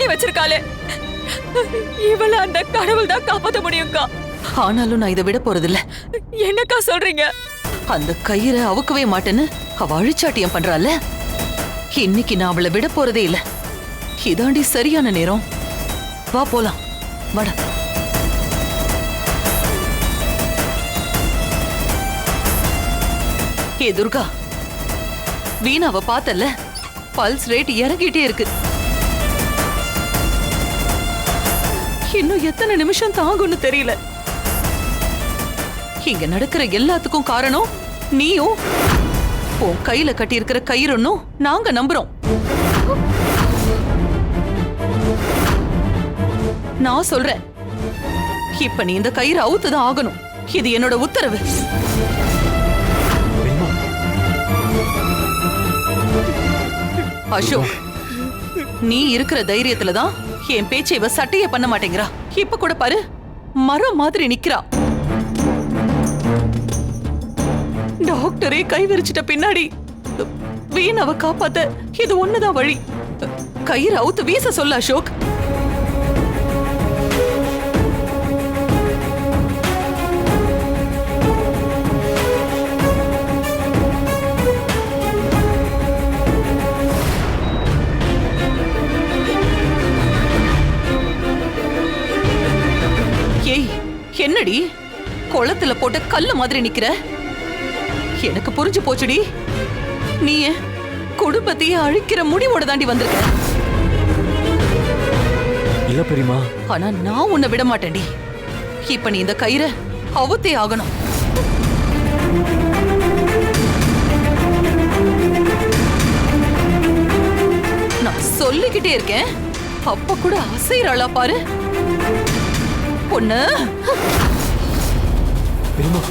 பண்ணி வச்சிருக்காளே, இவள அந்த கடவுள் தான் காப்பாத்த முடியும்க்கா. ஆனாலும் நான் இதை விட போறதில்ல. என்னக்கா சொல்றீங்க? அந்த கயிறை அவுக்கவே மாட்டேன்னு அவ அழிச்சாட்டியம் பண்றாள். இன்னைக்கு நான் அவளை விட போறதே இல்ல. இதாண்டி சரியான நேரம். வா போலாம். வாடா. ஏ துர்கா, வீணாவ பார்த்தல, பல்ஸ் ரேட் இறங்கிட்டே இருக்கு. இன்னும் எத்தனை நிமிஷம் தாங்கும்னு தெரியல. இங்க நடக்கிற எல்லாத்துக்கும் காரணம் நீயும் உன் கையில கட்டி இருக்கிற கயிறுன்னும் நாங்க நம்புறோம். நான் சொல்றேன், இப்ப நீ இந்த கயிறு அவுத்துதான் ஆகணும். இது என்னோட உத்தரவு. அசோக், நீ இருக்கிற தைரியத்துலதான் என் பேச்சை இவ சட்டைய பண்ண மாட்டேங்கிறா. இப்ப கூட பாரு, மரம் மாதிரி நிக்கிறா. டாக்டரே கை விரிச்சிட்ட பின்னாடி வீணாவ காப்பாத்த இது ஒண்ணுதான் வழி. கயிறு அவுத்து வீச சொல்ல அசோக். ஏய், என்னடி குளத்துல போட்ட கல்லு மாதிரி நிக்கிற? எனக்கு புரிஞ்சு போச்சுடி. நீ குடும்பத்தையே அழிக்கிற முடிவோட தாண்டி வந்திருக்க. இல்ல பெரியமா. ஆனா நான் உன்னை விட மாட்டேன்டி. இப்ப நீ இந்த கயிறை அவுத்தே ஆகணும். நான் சொல்லிக்கிட்டே இருக்கேன், அப்ப கூட அசைறாளா பாரு. பொண்ணு பெரியமா